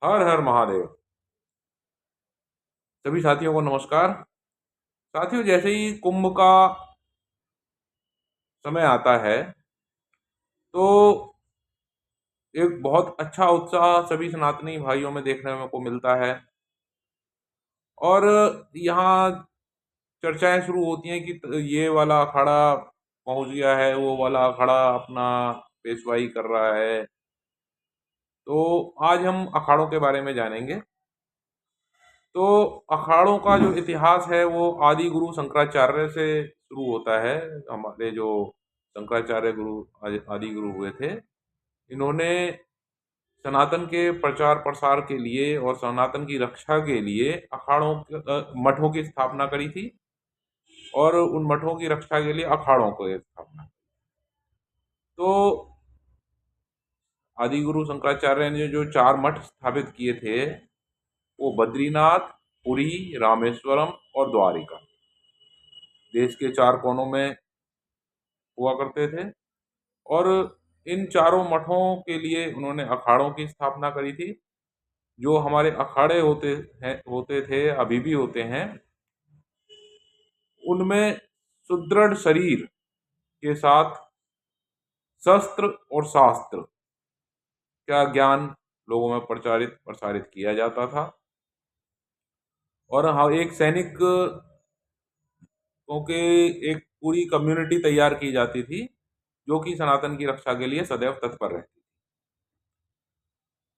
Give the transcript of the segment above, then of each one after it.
हर हर महादेव। सभी साथियों को नमस्कार। साथियों, जैसे ही कुंभ का समय आता है तो एक बहुत अच्छा उत्साह सभी सनातनी भाइयों में देखने को मिलता है। और यहाँ चर्चाएं शुरू होती हैं कि ये वाला अखाड़ा पहुंच गया है, वो वाला अखाड़ा अपना पेशवाई कर रहा है। तो आज हम अखाड़ों के बारे में जानेंगे। तो अखाड़ों का जो इतिहास है वो आदि गुरु शंकराचार्य से शुरू होता है। हमारे जो शंकराचार्य गुरु आदि गुरु हुए थे, इन्होंने सनातन के प्रचार प्रसार के लिए और सनातन की रक्षा के लिए मठों की स्थापना करी थी। और उन मठों की रक्षा के लिए अखाड़ों को स्थापना। तो आदि गुरु शंकराचार्य ने जो चार मठ स्थापित किए थे वो बद्रीनाथ, पुरी, रामेश्वरम और द्वारिका देश के चार कोनों में हुआ करते थे। और इन चारों मठों के लिए उन्होंने अखाड़ों की स्थापना करी थी। जो हमारे अखाड़े होते थे, अभी भी होते हैं, उनमें सुदृढ़ शरीर के साथ शस्त्र और शास्त्र का ज्ञान लोगों में प्रचारित प्रसारित किया जाता था। और हाँ, एक सैनिक क्योंकि एक पूरी कम्युनिटी तैयार की जाती थी जो कि सनातन की रक्षा के लिए सदैव तत्पर रहती।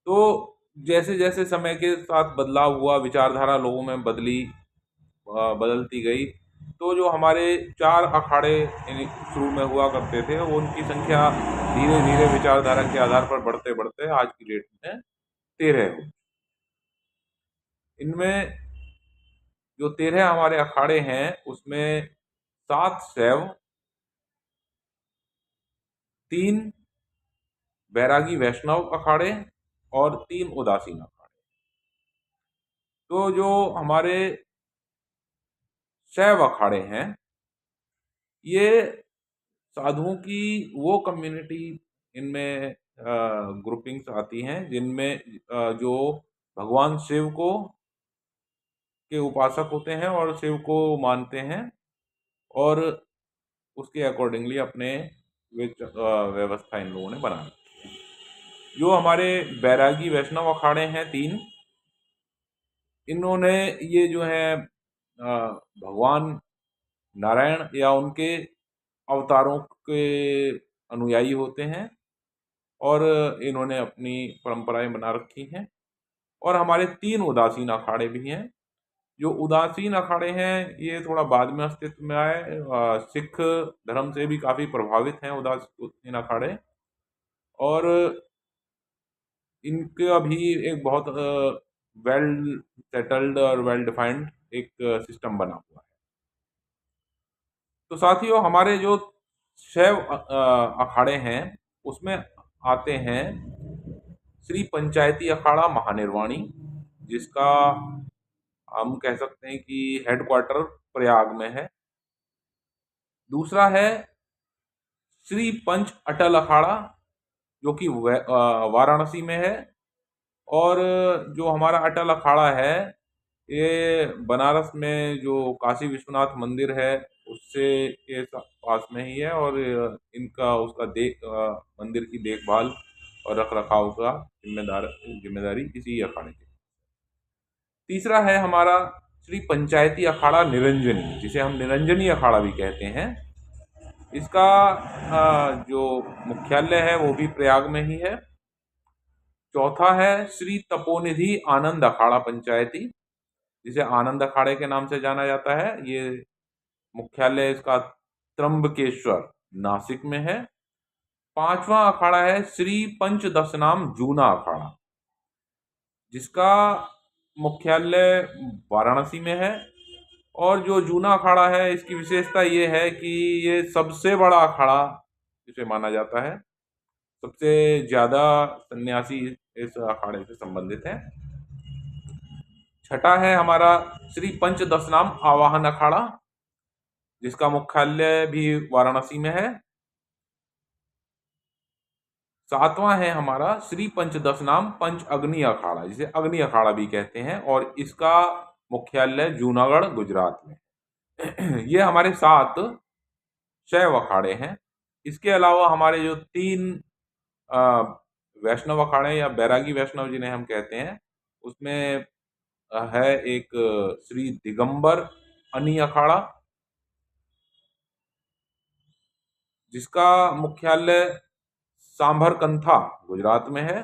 तो जैसे जैसे समय के साथ बदलाव हुआ, विचारधारा लोगों में बदलती गई। तो जो हमारे चार अखाड़े शुरू में हुआ करते थे, वो उनकी संख्या धीरे धीरे विचारधारा के आधार पर बढ़ते बढ़ते आज की डेट में 13 हो। इनमें जो 13 हमारे अखाड़े हैं उसमें 7 शैव, 3 बैरागी वैष्णव अखाड़े और 3 उदासीन अखाड़े। तो जो हमारे शैव अखाड़े हैं, ये साधुओं की वो कम्युनिटी, इनमें ग्रुपिंग्स आती हैं जिनमें जो भगवान शिव को के उपासक होते हैं और शिव को मानते हैं और उसके अकॉर्डिंगली अपने व्यवस्था इन लोगों ने बना रखी है। जो हमारे बैरागी वैष्णव अखाड़े हैं 3, इन्होंने ये जो है भगवान नारायण या उनके अवतारों के अनुयायी होते हैं और इन्होंने अपनी परंपराएं बना रखी हैं। और हमारे 3 उदासीन अखाड़े भी हैं। जो उदासीन अखाड़े हैं ये थोड़ा बाद में अस्तित्व में आए। सिख धर्म से भी काफी प्रभावित हैं उदासीन अखाड़े। और इनका भी एक बहुत वेल सेटल्ड और वेल डिफाइंड एक सिस्टम बना हुआ है। तो साथियों, हमारे जो शैव अखाड़े हैं उसमें आते हैं श्री पंचायती अखाड़ा महानिर्वाणी, जिसका हम कह सकते हैं कि हेडक्वार्टर प्रयाग में है। दूसरा है श्री पंच अटल अखाड़ा जो कि वाराणसी में है। और जो हमारा अटल अखाड़ा है ये बनारस में जो काशी विश्वनाथ मंदिर है उससे के पास में ही है। और इनका उसका मंदिर की देखभाल और रख रखाव का जिम्मेदारी इसी अखाड़े की। तीसरा है हमारा श्री पंचायती अखाड़ा निरंजनी, जिसे हम निरंजनी अखाड़ा भी कहते हैं। इसका जो मुख्यालय है वो भी प्रयाग में ही है। चौथा है श्री तपोनिधि आनंद अखाड़ा पंचायती, जिसे आनंद अखाड़े के नाम से जाना जाता है। ये मुख्यालय इसका त्र्यंबकेश्वर नासिक में है। पांचवा अखाड़ा है श्री पंच दशनाम जूना अखाड़ा, जिसका मुख्यालय वाराणसी में है। और जो जूना अखाड़ा है इसकी विशेषता ये है कि ये सबसे बड़ा अखाड़ा इसे माना जाता है। सबसे ज्यादा सन्यासी इस अखाड़े से संबंधित हैं। छठा है हमारा श्री पंच दशनाम आवाहन अखाड़ा, जिसका मुख्यालय भी वाराणसी में है। सातवां है हमारा श्री पंचदशनाम पंच अग्नि अखाड़ा, जिसे अग्नि अखाड़ा भी कहते हैं, और इसका मुख्यालय जूनागढ़ गुजरात में। ये हमारे 7 शैव अखाड़े हैं। इसके अलावा हमारे जो 3 अ, वैष्णव अखाड़े या बैरागी वैष्णव जिन्हें हम कहते हैं, उसमें है एक श्री दिगंबर अनी अखाड़ा, जिसका मुख्यालय सांभरकंथा गुजरात में है।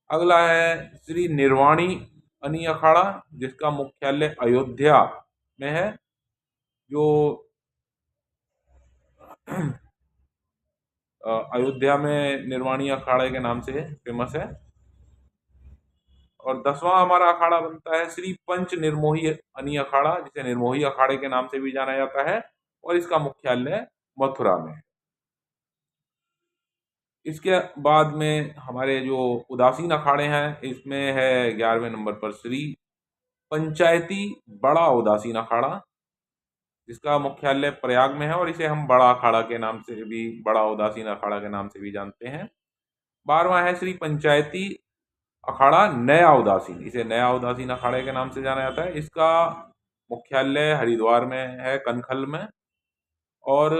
अगला है श्री निर्वाणी अनी अखाड़ा, जिसका मुख्यालय अयोध्या में है, जो अयोध्या में निर्वाणी अखाड़े के नाम से फेमस है। और 10वां हमारा अखाड़ा बनता है श्री पंच निर्मोही अनी अखाड़ा, जिसे निर्मोही अखाड़े के नाम से भी जाना जाता है, और इसका मुख्यालय मथुरा में है। इसके बाद में हमारे जो उदासीन अखाड़े हैं, इसमें है 11वें नंबर पर श्री पंचायती बड़ा उदासीन अखाड़ा, जिसका मुख्यालय प्रयाग में है, और इसे हम बड़ा अखाड़ा के नाम से भी, बड़ा उदासीन अखाड़ा के नाम से भी जानते हैं। 12वां है श्री पंचायती अखाड़ा नया उदासीन, इसे नया उदासीन अखाड़े के नाम से जाना जाता है। इसका मुख्यालय हरिद्वार में है, कनखल में। और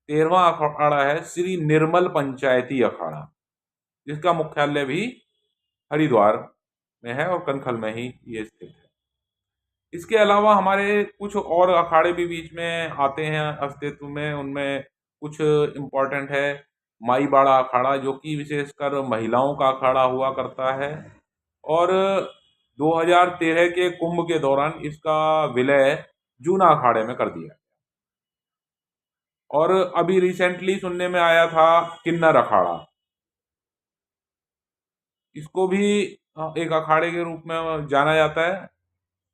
13वां अखाड़ा है श्री निर्मल पंचायती अखाड़ा, जिसका मुख्यालय भी हरिद्वार में है और कनखल में ही ये स्थित है। इसके अलावा हमारे कुछ और अखाड़े भी बीच में आते हैं अस्तित्व में। उनमें कुछ इम्पोर्टेंट है माईबाड़ा अखाड़ा, जो कि विशेषकर महिलाओं का अखाड़ा हुआ करता है, और 2013 के कुंभ के दौरान इसका विलय जूना अखाड़े में कर दिया। और अभी रिसेंटली सुनने में आया था किन्नर अखाड़ा, इसको भी एक अखाड़े के रूप में जाना जाता है,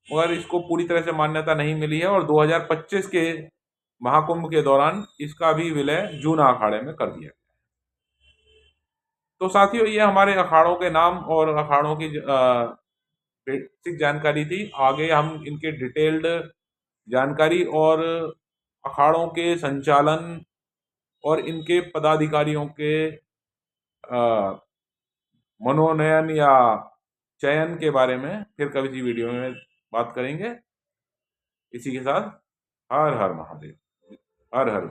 मगर इसको पूरी तरह से मान्यता नहीं मिली है, और 2025 के महाकुंभ के दौरान इसका भी विलय जूना अखाड़े में कर दिया गया। तो साथियों, ये हमारे अखाड़ों के नाम और अखाड़ों की बेसिक जानकारी थी। आगे हम इनके डिटेल्ड जानकारी और अखाड़ों के संचालन और इनके पदाधिकारियों के मनोनयन या चयन के बारे में फिर कभी सी वीडियो में बात करेंगे। इसी के साथ हर हर महादेव, हर हर